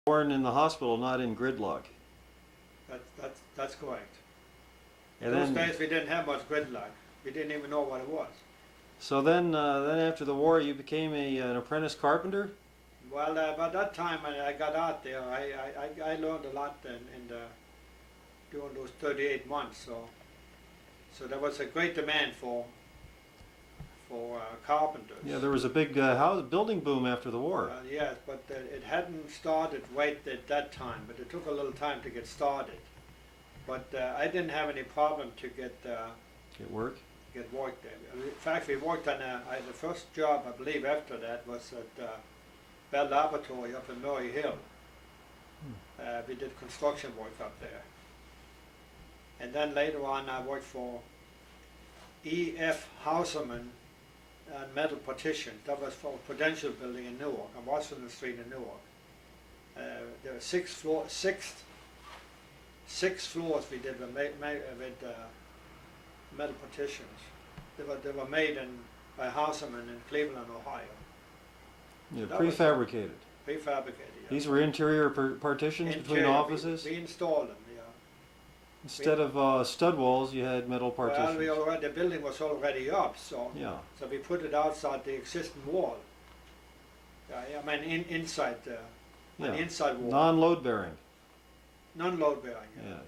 born in the hospital, not in gridlock. That's correct. And Those then, days we didn't have much gridlock. We didn't even know what it was. so then after the war, you became an apprentice carpenter. Well, by that time I got out there, I learned a lot during those 38 months. So there was a great demand for carpenters. Yeah, there was a big house building boom after the war. Yes, but it hadn't started right at that time. But it took a little time to get started. But I didn't have any problem to get Work. work there. In fact, we worked on the first job I believe after that was at Bell Laboratory up in Murray Hill. We did construction work up there. And then later on I worked for E.F. Hauserman and metal partition. That was for Prudential Building in Newark, on Washington Street in Newark. There were six floors we did with metal partitions. They were made by Hauserman in Cleveland, Ohio. Yeah, That prefabricated. Prefabricated, yeah. These were interior partitions between Interior, offices. We installed them, yeah. Instead of stud walls, you had metal partitions. Well, the building was already up, so we put it outside the existing wall. I mean, inside on the inside wall. Non-load bearing. Non-load bearing. Yeah.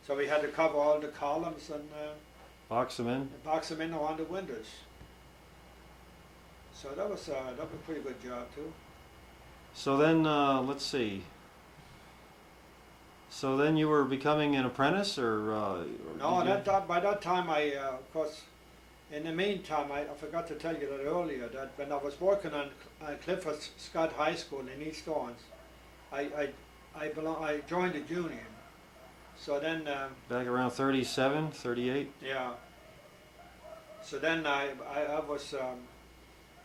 So we had to cover all the columns and Box them in. box them in around the windows. So that was a pretty good job too. So then, let's see. So then you were becoming an apprentice, or No, by that time of course, in the meantime, I forgot to tell you that earlier, that when I was working on Clifford Scott High School in East Orange, I joined the union. So then... back around 37, 38? Yeah. So then I was a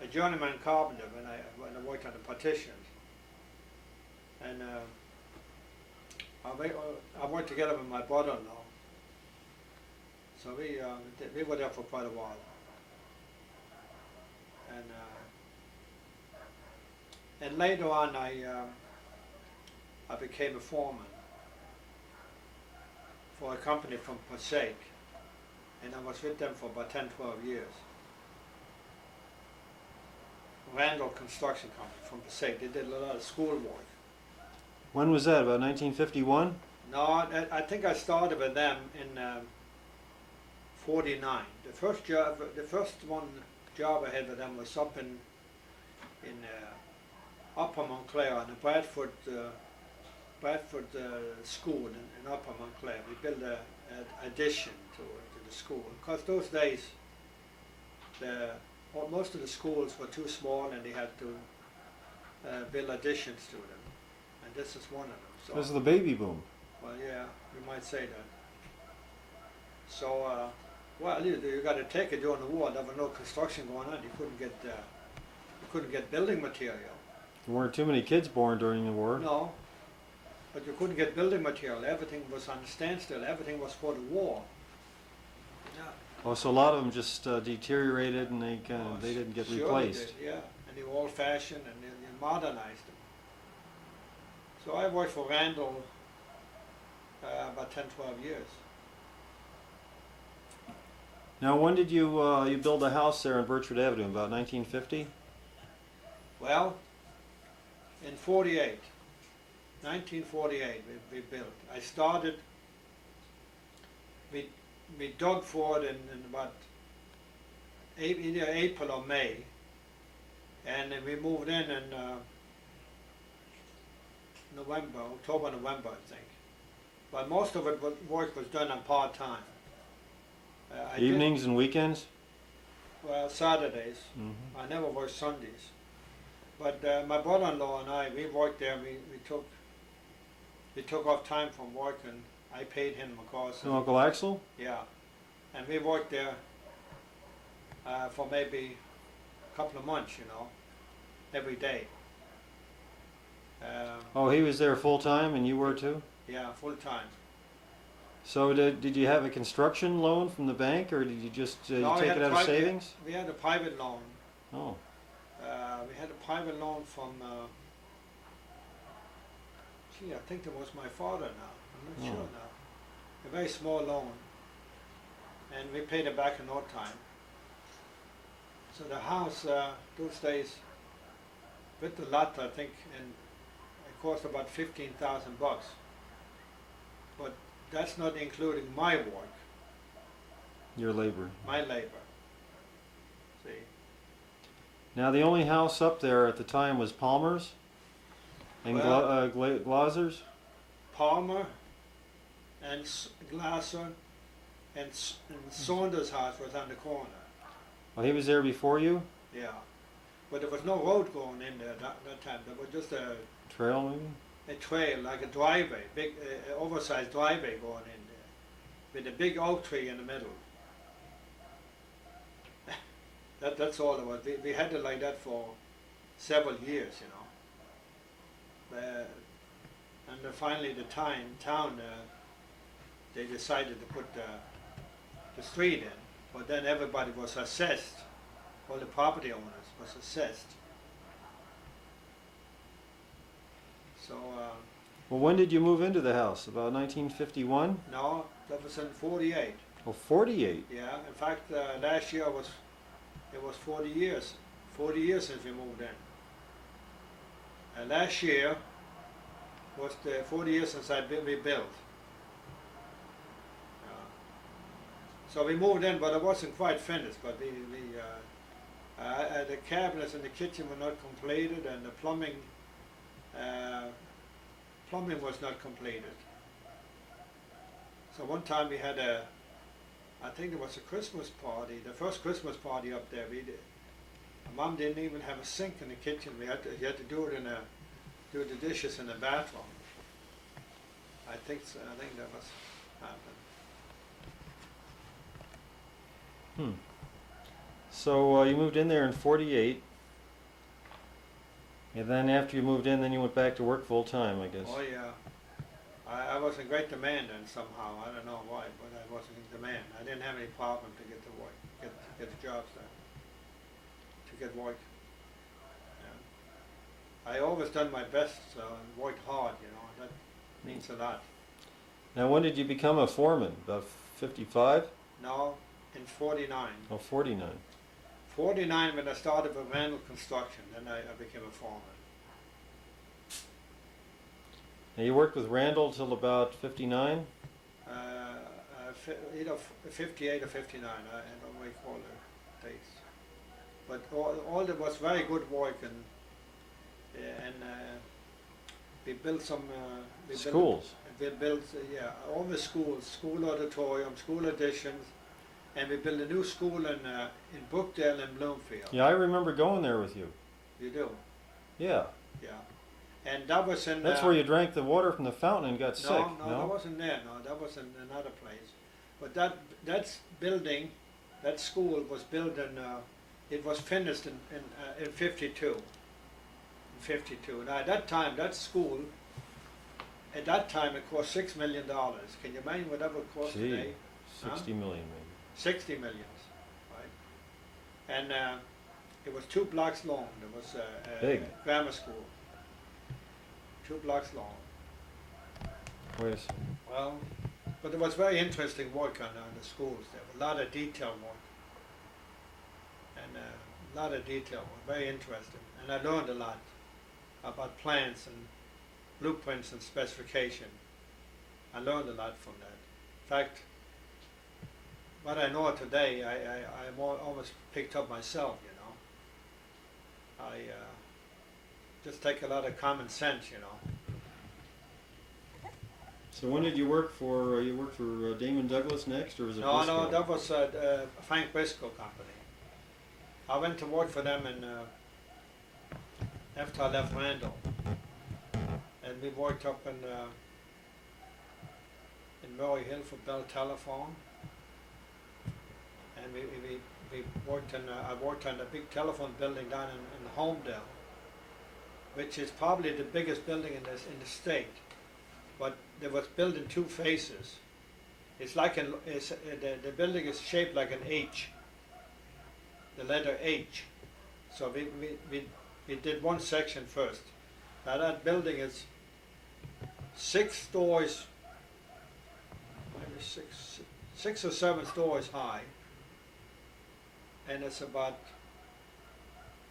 journeyman carpenter when I worked on the partitions. And I worked together with my brother-in-law. So we were there for quite a while. And later on I became a foreman for a company from Passaic, and I was with them for about 10, 12 years. Randall Construction Company from Passaic. They did a lot of school work. When was that? About 1951? No, I think I started with them in 49. The first job I had with them was up in Upper Montclair on the Bradford school in Upper Montclair. We built an addition to the school. Because those days, most of the schools were too small and they had to build additions to them. And this is one of them. So, This is the baby boom. well, yeah, you might say that. So, well, you got to take it during the war. There was no construction going on. You couldn't get building material. There weren't too many kids born during the war. No, but you couldn't get building material. Everything was on standstill. Everything was for the war. Yeah. Oh, so a lot of them just deteriorated and they didn't get Sure replaced. they did, yeah, and they were old-fashioned and they modernized them. So I worked for Randall about 10, 12 years. Now, when did you build a house there on Birchwood Avenue? About 1950? Well, in 1948, we built. I started, we dug for it in about either April or May, and then we moved in October, November, I think. But most of it work was done on part-time. Evenings and weekends? Well, Saturdays. Mm-hmm. I never worked Sundays. But my brother-in-law and I, we worked there. We took off time from work, and I paid him, of course. And Uncle Axel? Yeah, and we worked there for maybe a couple of months, every day. Oh, he was there full time, and you were too? Yeah, full time. So did you have a construction loan from the bank, or did you just No, take it out of savings? We had a private loan. Oh. We had a private loan from I think that was my father now. I'm not Oh. sure now. A very small loan, and we paid it back in no time. So the house those days, with the lot, I think, and it cost about $15,000. But that's not including my work, Your labor. my labor. See, Now the only house up there at the time was Palmer's and Well- Glazer's. Palmer and Glasser and Saunders' house was on the corner. Oh, he was there before you? Yeah, but there was no road going in there that time. There was just Trail maybe? a trail, like a driveway, big oversized driveway going in there, with a big oak tree in the middle. That's all it was. We had it like that for several years, you know. And then finally the town, they decided to put the street in, but then everybody was assessed, all the property owners was assessed. So, Well, when did you move into the house? About 1951? no, that was in 48. Oh, 48. Yeah, in fact, last year it was 40 years. 40 years since we moved in. And last year was the 40 years since we built. So we moved in, but it wasn't quite finished. But the cabinets in the kitchen were not completed, and the plumbing was not completed. So one time we had I think it was a Christmas party, the first Christmas party up there. My mom didn't even have a sink in the kitchen. You had to do it do the dishes in the bathroom. I think that was happened. So you moved in there in 48. And then after you moved in, then you went back to work full time, I guess. Oh yeah, I was in great demand then somehow. I don't know why, but I was in demand. I didn't have any problem to get to work, get the jobs done, to get work. Yeah. I always done my best and worked hard. You know, that means a lot. Now, when did you become a foreman? About 55? Now in 49. Oh, 49. 49 when I started with Randall Construction, then I became a foreman. Now, you worked with Randall till about 59? Either 58 or 59, I don't recall the dates. But all that was very good work, and we built some Schools. We built all the schools, school auditorium, school additions, and we built a new school in Brookdale and Bloomfield. Yeah, I remember going there with you. You do? Yeah. Yeah. And that was in. That's where you drank the water from the fountain and got sick. No, that wasn't there. No, that was in another place. But that building, that school was built in. It was finished in 52. In 52. Now at that time, that school. At that time, it cost $6 million. Can you imagine what that would cost Gee, today? 60 million maybe. 60 millions, right? And it was 2 blocks long. There was a Big. grammar school. 2 blocks long. Wait a second. Well, but there was very interesting work on the schools. There was a lot of detail work. And a lot of detail work, very interesting. And I learned a lot about plans and blueprints and specification. I learned a lot from that. In fact, what I know today, I almost picked up myself, you know. I just take a lot of common sense, you know. So when did you work for, Damon Douglas next, or was it Briscoe? No, that was Frank Briscoe Company. I went to work for them after I left Randall. And we worked up in Murray Hill for Bell Telephone. And we worked I worked on the big telephone building down in Homedale, which is probably the biggest building in the state. But it was built in 2 phases. It's like the building is shaped like an H, the letter H. So we did one section first. Now that building is 6 stories, maybe six or 7 stories high, and it's about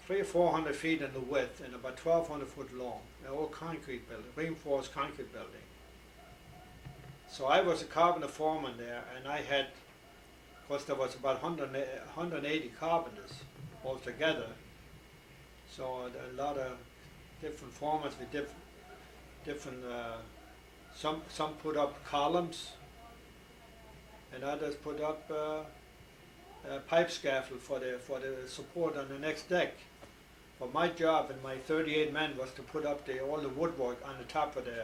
300 or 400 feet in the width and about 1,200 foot long. An old concrete building, reinforced concrete building. So I was a carpenter foreman there, and I had, of course, there was about 180 carpenters altogether. So a lot of different formats with different. Some put up columns, and others put up pipe scaffold for the support on the next deck. But my job and my 38 men was to put up all the woodwork on the top of the